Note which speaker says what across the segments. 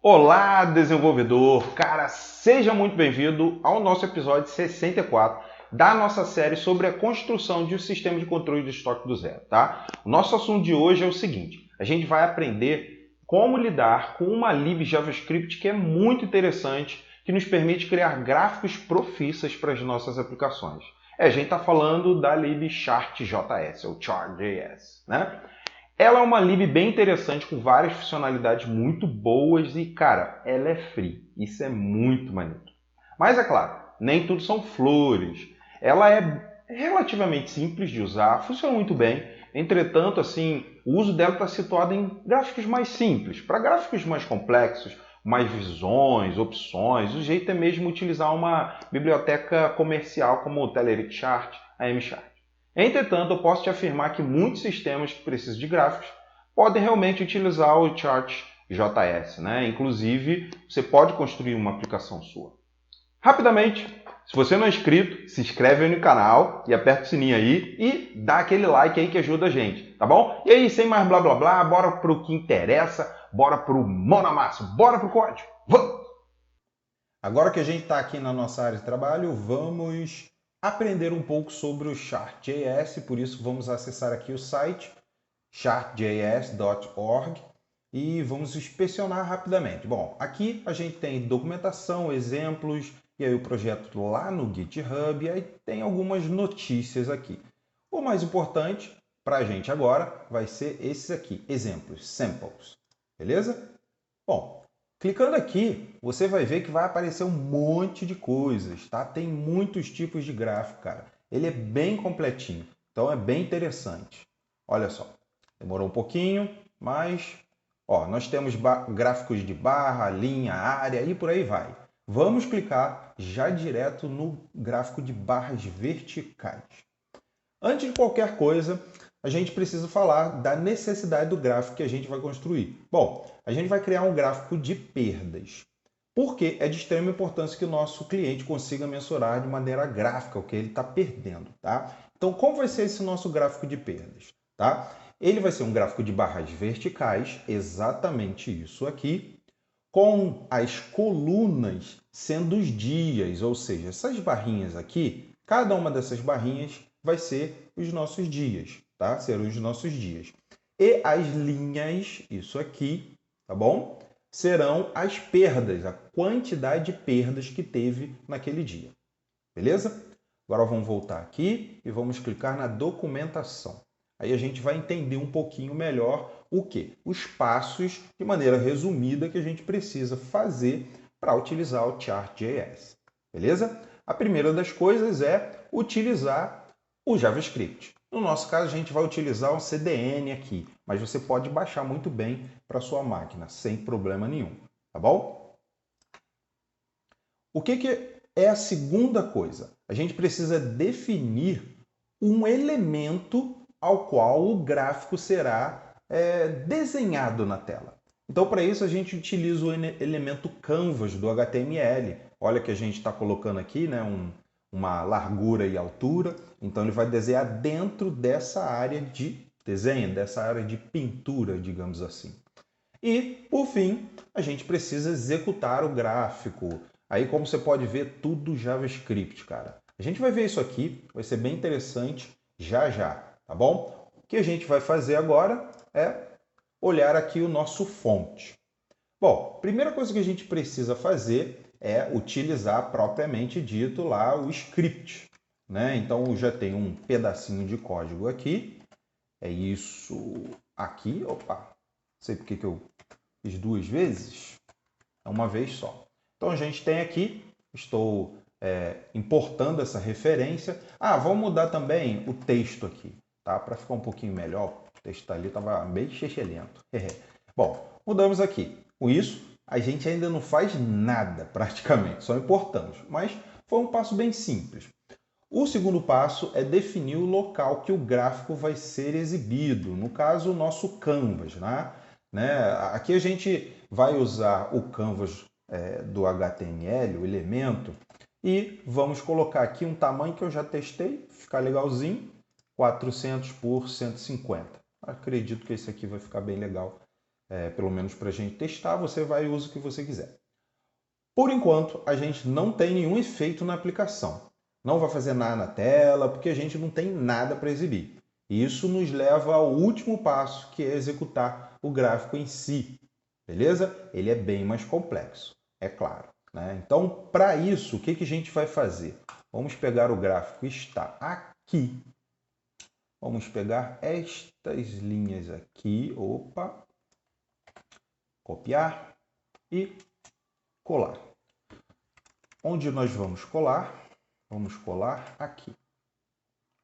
Speaker 1: Olá, desenvolvedor! Cara, seja muito bem-vindo ao nosso episódio 64 da nossa série sobre a construção de um sistema de controle de estoque do zero, tá? O nosso assunto de hoje é o seguinte: a gente vai aprender como lidar com uma lib JavaScript que é muito interessante, que nos permite criar gráficos profícuos para as nossas aplicações. A gente está falando da lib Chart.js, ou Chart.js, né? Ela é uma lib bem interessante, com várias funcionalidades muito boas e, cara, ela é free. Isso é muito maneiro. Mas, é claro, nem tudo são flores. Ela é relativamente simples de usar, funciona muito bem. Entretanto, assim, o uso dela está situado em gráficos mais simples. Para gráficos mais complexos, mais visões, opções, o jeito é mesmo utilizar uma biblioteca comercial como o Telerik Chart, a MChart. Entretanto, eu posso te afirmar que muitos sistemas que precisam de gráficos podem realmente utilizar o Chart.js, né? Inclusive, você pode construir uma aplicação sua. Rapidamente, se você não é inscrito, se inscreve aí no canal e aperta o sininho aí e dá aquele like aí que ajuda a gente, tá bom? E aí, sem mais blá blá blá, bora pro que interessa, bora pro mão na massa, bora pro código. Vamos!
Speaker 2: Agora que a gente está aqui na nossa área de trabalho, vamos aprender um pouco sobre o Chart.js, por isso vamos acessar aqui o site chartjs.org e vamos inspecionar rapidamente. Bom, aqui a gente tem documentação, exemplos, e aí o projeto lá no GitHub, e aí tem algumas notícias aqui. O mais importante para a gente agora vai ser esses aqui, exemplos, samples, beleza? Bom, clicando aqui, você vai ver que vai aparecer um monte de coisas, tá? Tem muitos tipos de gráfico, cara. Ele é bem completinho, então é bem interessante. Olha só, demorou um pouquinho, mas ó, nós temos gráficos de barra, linha, área e por aí vai. Vamos clicar já direto no gráfico de barras verticais. Antes de qualquer coisa, a gente precisa falar da necessidade do gráfico que a gente vai construir. Bom, a gente vai criar um gráfico de perdas, porque é de extrema importância que o nosso cliente consiga mensurar de maneira gráfica o que ele está perdendo, tá? Então, como vai ser esse nosso gráfico de perdas, tá? Ele vai ser um gráfico de barras verticais, exatamente isso aqui, com as colunas sendo os dias, ou seja, essas barrinhas aqui, cada uma dessas barrinhas vai ser os nossos dias, tá? Serão os nossos dias. E as linhas, isso aqui, tá bom? Serão as perdas, a quantidade de perdas que teve naquele dia. Beleza? Agora vamos voltar aqui e vamos clicar na documentação. Aí a gente vai entender um pouquinho melhor o que? Os passos, de maneira resumida, que a gente precisa fazer para utilizar o Chart.js. Beleza? A primeira das coisas é utilizar o JavaScript. No nosso caso, a gente vai utilizar um CDN aqui, mas você pode baixar muito bem para sua máquina, sem problema nenhum. Tá bom? O que é a segunda coisa? A gente precisa definir um elemento ao qual o gráfico será desenhado na tela. Então, para isso, a gente utiliza o elemento canvas do HTML. Olha que a gente está colocando aqui, né, uma largura e altura. Então, ele vai desenhar dentro dessa área de desenho, dessa área de pintura, digamos assim. E, por fim, a gente precisa executar o gráfico. Aí, como você pode ver, tudo JavaScript, cara. A gente vai ver isso aqui, vai ser bem interessante já já, tá bom? O que a gente vai fazer agora é olhar aqui o nosso fonte. Bom, a primeira coisa que a gente precisa fazer é utilizar propriamente dito lá o script, né? Então, eu já tenho um pedacinho de código aqui. É isso aqui. Opa, não sei porque que eu fiz duas vezes. É uma vez só. Então, a gente tem aqui, estou importando essa referência. Ah, vamos mudar também o texto aqui, tá? Para ficar um pouquinho melhor. O texto ali estava bem chechelento. Bom, mudamos aqui. Com isso, a gente ainda não faz nada praticamente, só importamos. Mas foi um passo bem simples. O segundo passo é definir o local que o gráfico vai ser exibido, no caso, o nosso canvas. Aqui a gente vai usar o canvas do HTML, o elemento, e vamos colocar aqui um tamanho que eu já testei, ficar legalzinho, 400 por 150. Acredito que esse aqui vai ficar bem legal pelo menos para a gente testar, você vai e usa o que você quiser. Por enquanto, a gente não tem nenhum efeito na aplicação. Não vai fazer nada na tela, porque a gente não tem nada para exibir. Isso nos leva ao último passo, que é executar o gráfico em si. Beleza? Ele é bem mais complexo, é claro, né? Então, para isso, o que a gente vai fazer? Vamos pegar o gráfico que está aqui. Vamos pegar estas linhas aqui. Opa! Copiar e colar. Onde nós vamos colar? Vamos colar aqui.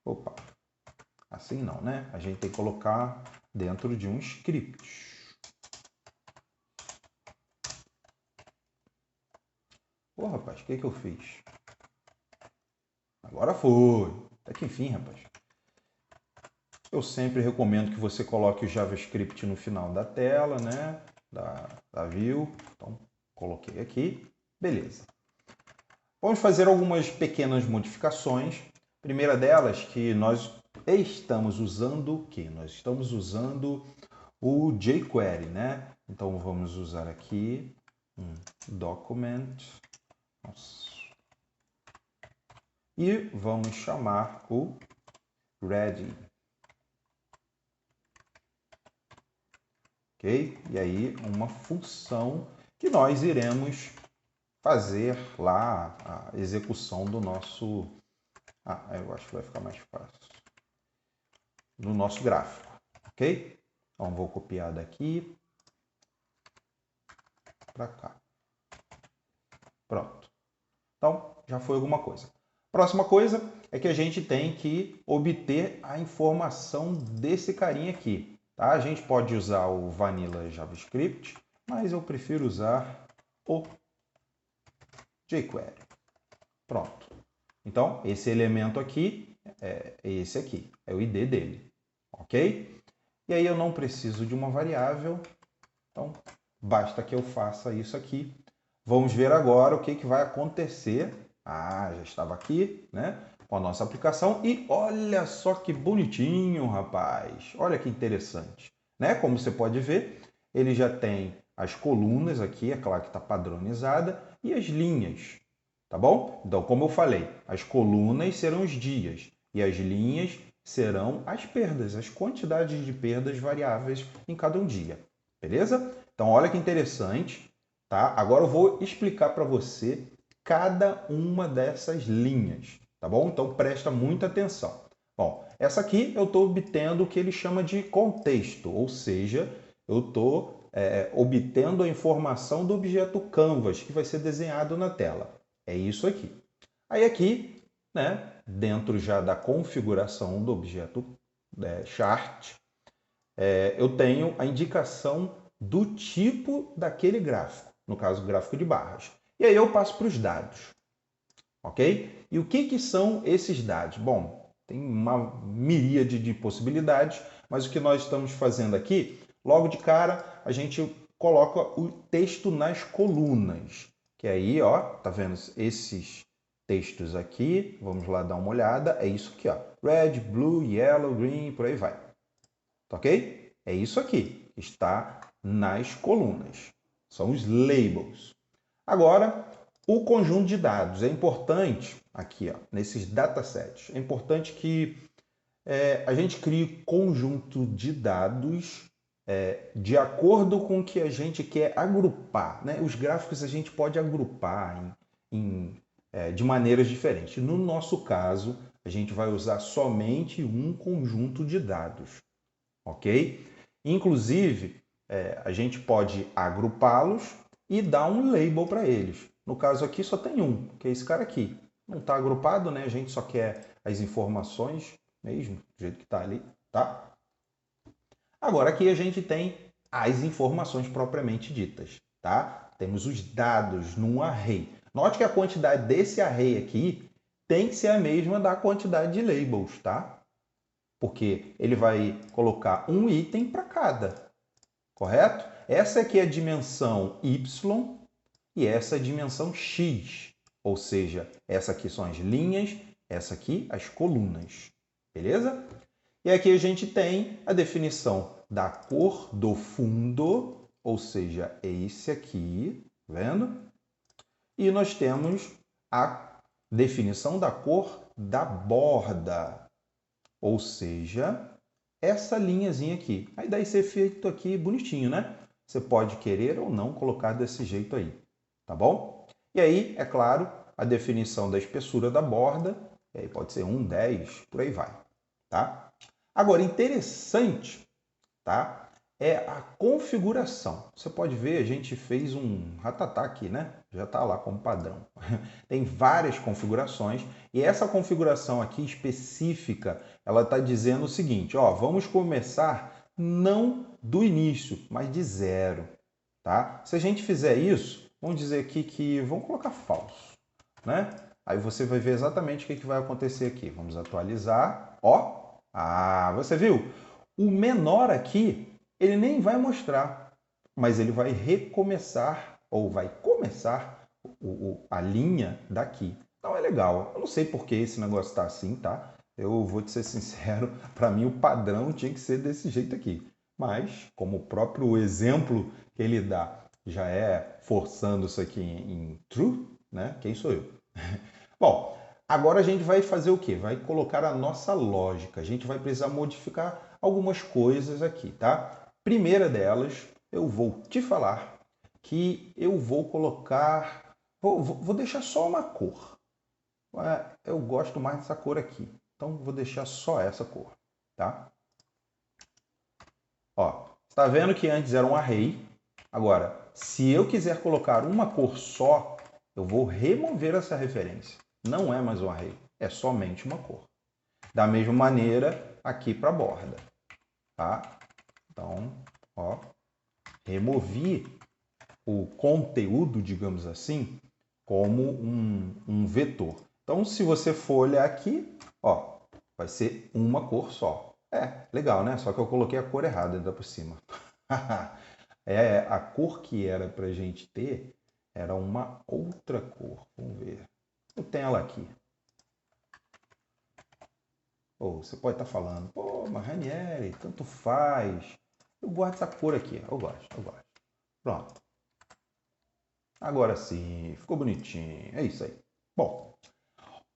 Speaker 2: Opa! Assim não, né? A gente tem que colocar dentro de um script. Pô, rapaz, o que eu fiz? Agora foi. Até que enfim, rapaz. Eu sempre recomendo que você coloque o JavaScript no final da tela, né? Da view. Então, coloquei aqui. Beleza. Vamos fazer algumas pequenas modificações. A primeira delas, que nós estamos usando o quê? Nós estamos usando o jQuery, né? Então, vamos usar aqui um document. Nossa. E vamos chamar o ready. Ok? E aí, uma função que nós iremos fazer lá a execução do nosso... eu acho que vai ficar mais fácil. Do nosso gráfico, ok? Então, vou copiar daqui para cá. Pronto. Então, já foi alguma coisa. Próxima coisa é que a gente tem que obter a informação desse carinha aqui. Tá? A gente pode usar o Vanilla JavaScript, mas eu prefiro usar o jQuery. Pronto. Então, esse elemento aqui é esse aqui, é o ID dele. Ok? E aí eu não preciso de uma variável, então basta que eu faça isso aqui. Vamos ver agora o que vai acontecer. Já estava aqui, né? Com a nossa aplicação. E olha só que bonitinho, rapaz. Olha que interessante. Né? Como você pode ver, ele já tem as colunas aqui, é claro que está padronizada, e as linhas. Tá bom? Então, como eu falei, as colunas serão os dias e as linhas serão as perdas, as quantidades de perdas variáveis em cada um dia. Beleza? Então, olha que interessante. Tá? Agora eu vou explicar para você cada uma dessas linhas. Tá bom? Então, presta muita atenção. Bom, essa aqui eu estou obtendo o que ele chama de contexto, ou seja, eu estou obtendo a informação do objeto Canvas, que vai ser desenhado na tela. É isso aqui. Aí aqui, né, dentro já da configuração do objeto chart, eu tenho a indicação do tipo daquele gráfico, no caso, o gráfico de barras. E aí eu passo para os dados. Ok? E o que são esses dados? Bom, tem uma miríade de possibilidades, mas o que nós estamos fazendo aqui, logo de cara, a gente coloca o texto nas colunas. Que aí, ó, tá vendo esses textos aqui? Vamos lá dar uma olhada. É isso aqui, ó. Red, blue, yellow, green, por aí vai. Tá ok? É isso aqui. Está nas colunas. São os labels. Agora, o conjunto de dados. É importante, aqui, ó, nesses datasets, é importante que a gente crie conjunto de dados de acordo com o que a gente quer agrupar. Né? Os gráficos a gente pode agrupar de maneiras diferentes. No nosso caso, a gente vai usar somente um conjunto de dados. Ok? Inclusive, a gente pode agrupá-los e dar um label para eles. No caso aqui só tem um, que é esse cara aqui. Não está agrupado, né? A gente só quer as informações mesmo, do jeito que está ali, tá? Agora aqui a gente tem as informações propriamente ditas, tá? Temos os dados num array. Note que a quantidade desse array aqui tem que ser a mesma da quantidade de labels, tá? Porque ele vai colocar um item para cada, correto? Essa aqui é a dimensão y e essa é a dimensão x, ou seja, essa aqui são as linhas, essa aqui as colunas, beleza? E aqui a gente tem a definição da cor do fundo, ou seja, esse aqui, tá vendo? E nós temos a definição da cor da borda, ou seja, essa linhazinha aqui. Aí dá esse efeito aqui bonitinho, né? Você pode querer ou não colocar desse jeito aí, tá bom? E aí, é claro, a definição da espessura da borda, e aí pode ser 1, 10, por aí vai, tá? Agora, interessante, tá? É a configuração. Você pode ver, a gente fez um ratatá aqui, né? Já está lá como padrão. Tem várias configurações e essa configuração aqui específica, ela está dizendo o seguinte, ó, vamos começar não do início, mas de zero, tá? Se a gente fizer isso, vamos dizer aqui que, vamos colocar falso, né? Aí você vai ver exatamente o que vai acontecer aqui. Vamos atualizar, ó. Ah, você viu? O menor aqui, ele nem vai mostrar, mas ele vai recomeçar, ou vai começar a linha daqui. Então é legal. Eu não sei por que esse negócio está assim, tá? Eu vou te ser sincero, para mim o padrão tinha que ser desse jeito aqui. Mas, como o próprio exemplo que ele dá já é forçando isso aqui em true, né? Quem sou eu? Bom, agora a gente vai fazer o quê? Vai colocar a nossa lógica. A gente vai precisar modificar algumas coisas aqui, tá? Primeira delas, eu vou te falar que eu vou colocar... Vou deixar só uma cor. Eu gosto mais dessa cor aqui. Então, vou deixar só essa cor, tá? Ó, está vendo que antes era um array. Agora, se eu quiser colocar uma cor só, eu vou remover essa referência. Não é mais um array, é somente uma cor. Da mesma maneira, aqui para a borda, tá? Então, ó, removi o conteúdo, digamos assim, como um vetor. Então, se você for olhar aqui, ó, vai ser uma cor só. É, legal, né? Só que eu coloquei a cor errada ainda por cima. A cor que era para a gente ter era uma outra cor. Vamos ver. Eu tenho ela aqui. Ou você pode estar falando, pô, mas Ranieri, tanto faz. Eu gosto dessa cor aqui. Eu gosto. Pronto. Agora sim, ficou bonitinho. É isso aí. Bom,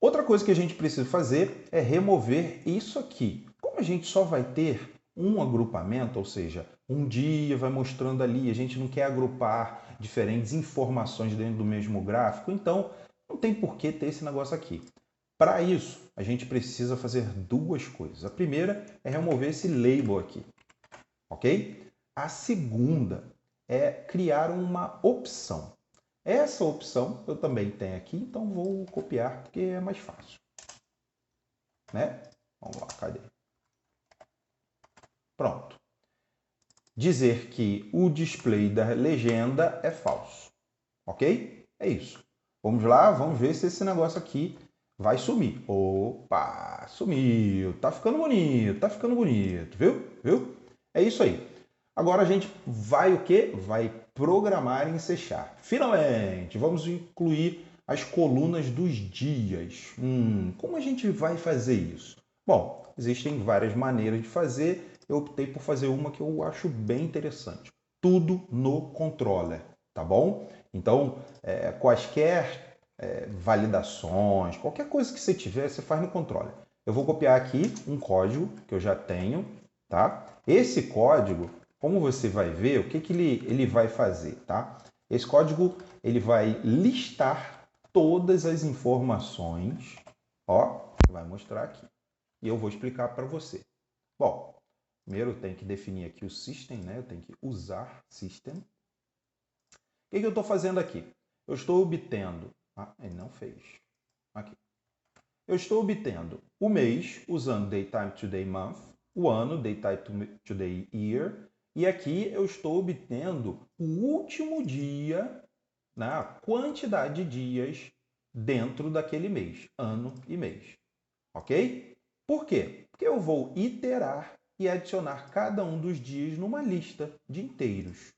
Speaker 2: outra coisa que a gente precisa fazer é remover isso aqui. Como a gente só vai ter um agrupamento, ou seja, um dia vai mostrando ali, a gente não quer agrupar diferentes informações dentro do mesmo gráfico, então não tem por que ter esse negócio aqui. Para isso, a gente precisa fazer duas coisas. A primeira é remover esse label aqui, ok? A segunda é criar uma opção. Essa opção eu também tenho aqui, então vou copiar porque é mais fácil. Né? Vamos lá, cadê? Pronto. Dizer que o display da legenda é falso. Ok? É isso. Vamos lá, vamos ver se esse negócio aqui vai sumir. Opa, sumiu. Tá ficando bonito, viu? É isso aí. Agora a gente vai o quê? Vai programar em C#. Finalmente, vamos incluir as colunas dos dias. Como a gente vai fazer isso? Bom, existem várias maneiras de fazer. Eu optei por fazer uma que eu acho bem interessante. Tudo no controller, tá bom? Então, quaisquer validações, qualquer coisa que você tiver, você faz no controller. Eu vou copiar aqui um código que eu já tenho, tá? Esse código, como você vai ver, o que ele vai fazer, tá? Esse código ele vai listar todas as informações, ó, vai mostrar aqui. E eu vou explicar para você. Bom, primeiro eu tenho que definir aqui o system, né? Eu tenho que usar system. O que eu estou fazendo aqui? Eu estou obtendo... Ah, ele não fez. Aqui. Eu estou obtendo o mês usando daytime today month, o ano daytime today year, e aqui eu estou obtendo o último dia, né, a quantidade de dias dentro daquele mês, ano e mês. Ok? Por quê? Porque eu vou iterar e adicionar cada um dos dias numa lista de inteiros.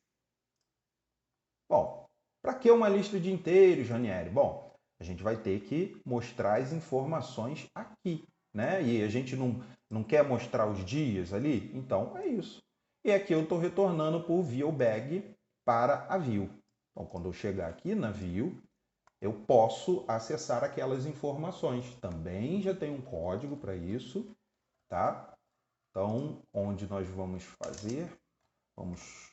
Speaker 2: Bom, para que uma lista de inteiros, Ranieri? Bom, a gente vai ter que mostrar as informações aqui, né? E a gente não quer mostrar os dias ali, então é isso. E aqui eu estou retornando por ViewBag para a view. Então, quando eu chegar aqui na view, eu posso acessar aquelas informações. Também já tem um código para isso, tá? Então, onde nós vamos fazer? Vamos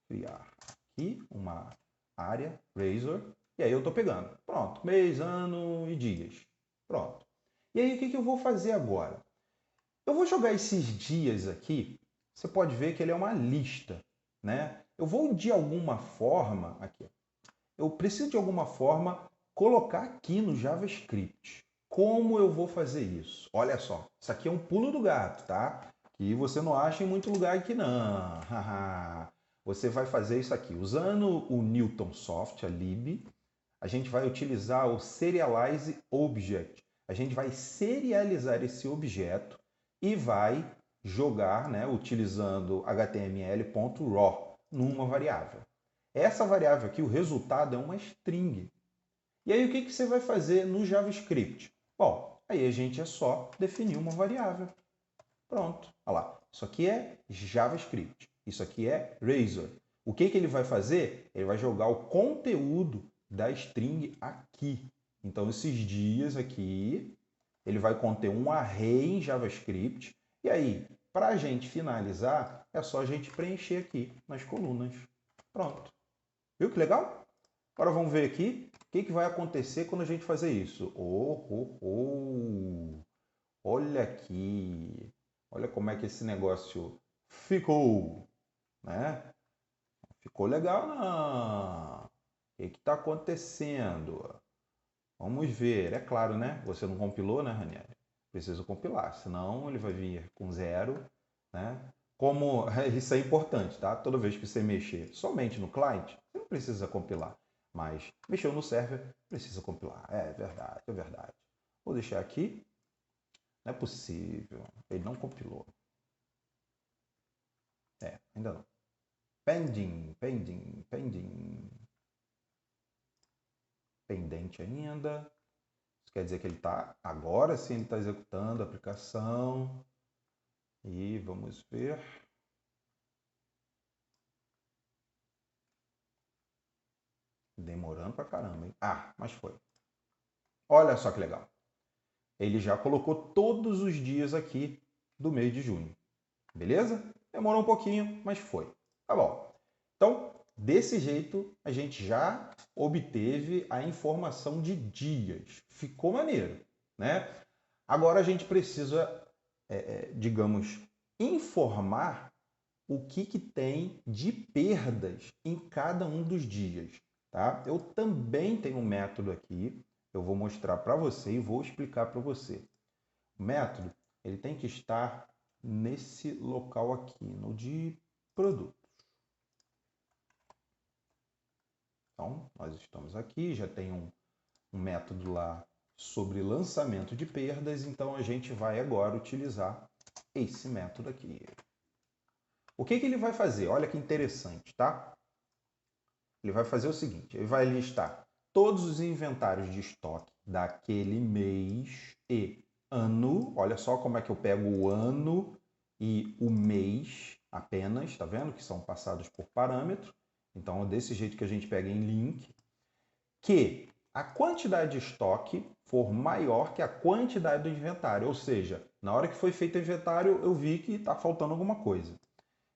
Speaker 2: criar aqui uma área, Razor, e aí eu estou pegando. Pronto, mês, ano e dias. Pronto. E aí, o que eu vou fazer agora? Eu vou jogar esses dias aqui, você pode ver que ele é uma lista, né? Eu vou de alguma forma, aqui, eu preciso de alguma forma colocar aqui no JavaScript. Como eu vou fazer isso? Olha só, isso aqui é um pulo do gato, tá? Que você não acha em muito lugar aqui não. Você vai fazer isso aqui usando o Newtonsoft, a lib. A gente vai utilizar o Serialize Object. A gente vai serializar esse objeto e vai jogar, né, utilizando html.raw numa variável. Essa variável aqui, o resultado é uma string. E aí o que você vai fazer no JavaScript? Bom, aí a gente é só definir uma variável. Pronto, olha lá. Isso aqui é JavaScript. Isso aqui é Razor. O que ele vai fazer? Ele vai jogar o conteúdo da string aqui. Então, esses dias aqui, ele vai conter um array em JavaScript. E aí, para a gente finalizar, é só a gente preencher aqui nas colunas. Pronto. Viu que legal? Agora vamos ver aqui o que vai acontecer quando a gente fazer isso. Olha aqui. Olha como é que esse negócio ficou, né? Ficou legal, não. O que está acontecendo? Vamos ver. É claro, né? Você não compilou, né, Ranieri? Precisa compilar, senão ele vai vir com 0, né? Como isso é importante, tá? Toda vez que você mexer somente no client, você não precisa compilar. Mas mexeu no server, precisa compilar. É verdade, é verdade. Vou deixar aqui. Não é possível. Ele não compilou. Ainda não. Pending. Pendente ainda. Isso quer dizer que ele está. Agora sim ele está executando a aplicação. E vamos ver. Demorando pra caramba, hein? Ah, mas foi. Olha só que legal. Ele já colocou todos os dias aqui do mês de junho. Beleza? Demorou um pouquinho, mas foi. Tá bom. Então, desse jeito, a gente já obteve a informação de dias. Ficou maneiro, né? Agora a gente precisa, digamos, informar o que tem de perdas em cada um dos dias. Tá? Eu também tenho um método aqui, eu vou mostrar para você e vou explicar para você. O método ele tem que estar nesse local aqui, no de produtos. Então, nós estamos aqui, já tem um método lá sobre lançamento de perdas, então a gente vai agora utilizar esse método aqui. O que ele vai fazer? Olha que interessante, tá? Ele vai fazer o seguinte, ele vai listar todos os inventários de estoque daquele mês e ano. Olha só como é que eu pego o ano e o mês apenas, tá vendo? Que são passados por parâmetro. Então, é desse jeito que a gente pega em link. Que a quantidade de estoque for maior que a quantidade do inventário. Ou seja, na hora que foi feito o inventário, eu vi que está faltando alguma coisa.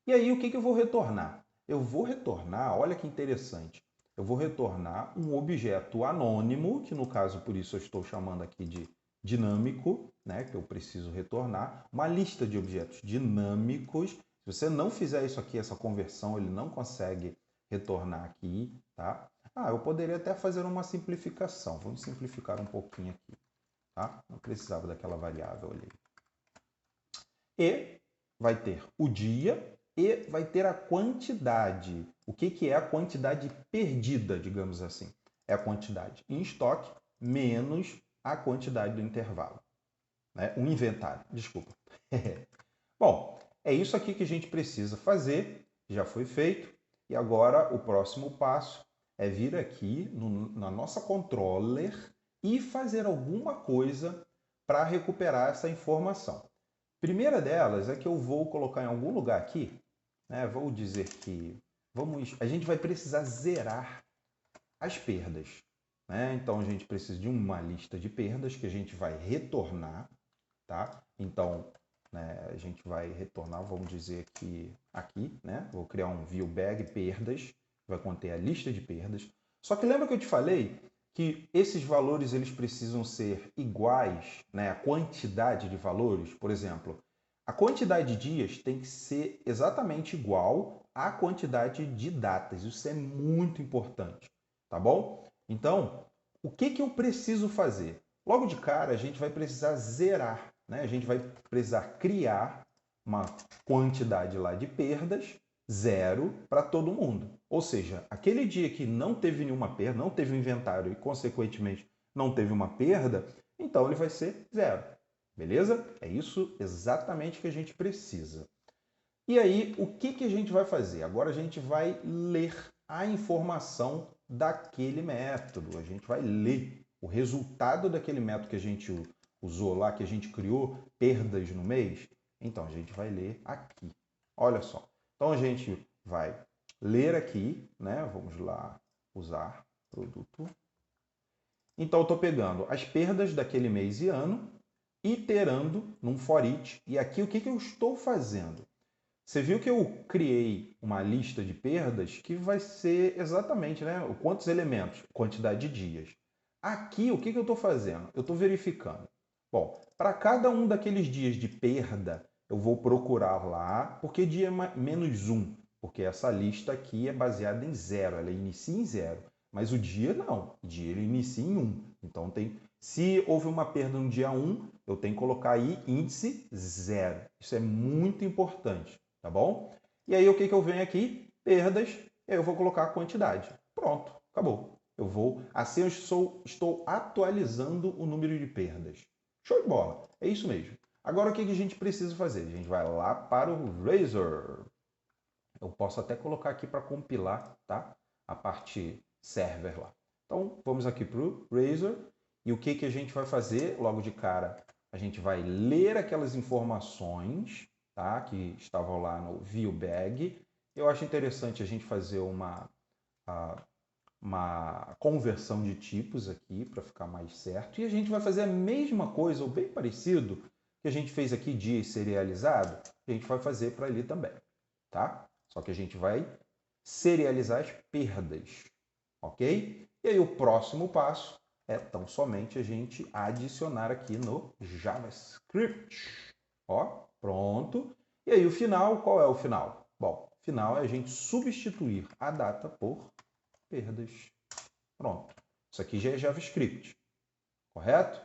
Speaker 2: E aí, o que eu vou retornar? Eu vou retornar, olha que interessante, eu vou retornar um objeto anônimo, que no caso, por isso eu estou chamando aqui de dinâmico, né, que eu preciso retornar, uma lista de objetos dinâmicos. Se você não fizer isso aqui, essa conversão, ele não consegue retornar aqui, tá? Eu poderia até fazer uma simplificação. Vamos simplificar um pouquinho aqui, tá? Não precisava daquela variável ali. E vai ter o dia e vai ter a quantidade. O que é a quantidade perdida, digamos assim? É a quantidade em estoque menos a quantidade do intervalo. Né? O inventário, desculpa. Bom, é isso aqui que a gente precisa fazer. Já foi feito. E agora o próximo passo é vir aqui na nossa controller e fazer alguma coisa para recuperar essa informação. Primeira delas é que eu vou colocar em algum lugar aqui né? Vou dizer que a gente vai precisar zerar as perdas, né? Então a gente precisa de uma lista de perdas que a gente vai retornar, tá? Então, né, a gente vai retornar, vamos dizer que aqui, né? Vou criar um view bag perdas, vai conter a lista de perdas. Só que lembra que eu te falei que esses valores eles precisam ser iguais, né? A quantidade de valores, por exemplo, a quantidade de dias tem que ser exatamente igual à quantidade de datas. Isso é muito importante, tá bom? Então, o que eu preciso fazer? Logo de cara, a gente vai precisar zerar, né? A gente vai precisar criar uma quantidade lá de perdas, zero, para todo mundo. Ou seja, aquele dia que não teve nenhuma perda, não teve um inventário e, consequentemente, não teve uma perda, então ele vai ser zero. Beleza? É isso exatamente que a gente precisa. E aí, o que a gente vai fazer? Agora a gente vai ler a informação daquele método. A gente vai ler o resultado daquele método que a gente usou lá, que a gente criou, perdas no mês. Então, a gente vai ler aqui. Olha só. Então, a gente vai ler aqui, né? Vamos lá, usar produto. Então, eu estou pegando as perdas daquele mês e ano, iterando num for each. E aqui o que eu estou fazendo? Você viu que eu criei uma lista de perdas que vai ser exatamente, né, quantos elementos, quantidade de dias. Aqui o que eu estou fazendo? Eu estou verificando. Bom, para cada um daqueles dias de perda, eu vou procurar lá, porque dia menos 1, porque essa lista aqui é baseada em 0, ela inicia em 0. Mas o dia não, o dia ele inicia em 1. Então se houve uma perda no dia 1, eu tenho que colocar aí índice 0. Isso é muito importante, tá bom? E aí o que eu venho aqui? Perdas, e aí eu vou colocar a quantidade. Pronto, acabou. Assim eu estou atualizando o número de perdas. Show de bola, é isso mesmo. Agora o que a gente precisa fazer? A gente vai lá para o Razor. Eu posso até colocar aqui para compilar, tá? A parte server lá. Então, vamos aqui para o Razor. E o que a gente vai fazer? Logo de cara, a gente vai ler aquelas informações, tá? Que estavam lá no ViewBag. Eu acho interessante a gente fazer uma conversão de tipos aqui para ficar mais certo. E a gente vai fazer a mesma coisa, ou bem parecido, que a gente fez aqui dia serializado, a gente vai fazer para ali também, tá? Só que a gente vai serializar as perdas, ok? E aí o próximo passo é tão somente a gente adicionar aqui no JavaScript. Ó, pronto. E aí o final, qual é o final? Bom, o final é a gente substituir a data por perdas. Pronto. Isso aqui já é JavaScript, correto?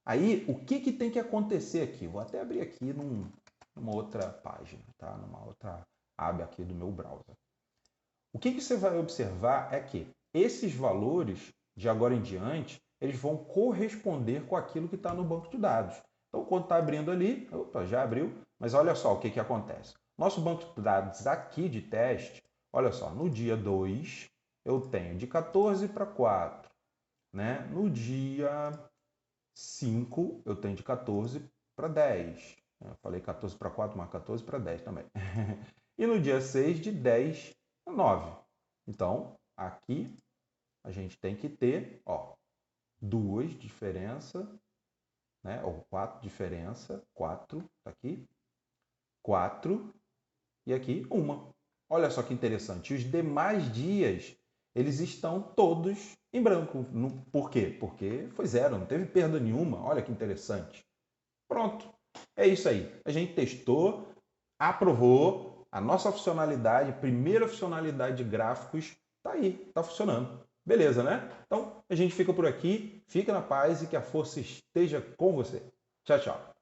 Speaker 2: Aí, o que tem que acontecer aqui? Vou até abrir aqui numa outra página, tá? Numa outra aba aqui do meu browser. O que você vai observar é que esses valores, de agora em diante, eles vão corresponder com aquilo que está no banco de dados. Então, quando está abrindo ali, opa, já abriu, mas olha só o que acontece. Nosso banco de dados aqui de teste, olha só, no dia 2, eu tenho de 14 para 4. Né? No dia 5, eu tenho de 14 para 10. Eu falei 14 para 4, mas 14 para 10 também. E no dia 6, de 10 a 9. Então, aqui a gente tem que ter 2 diferença, né? Ou 4 diferença. 4, tá aqui. 4 e aqui 1. Olha só que interessante. Os demais dias, eles estão todos em branco. Por quê? Porque foi 0, não teve perda nenhuma. Olha que interessante. Pronto. É isso aí. A gente testou, aprovou. A nossa funcionalidade, primeira funcionalidade de gráficos, tá aí, tá funcionando. Beleza, né? Então, a gente fica por aqui. Fica na paz e que a força esteja com você. Tchau, tchau.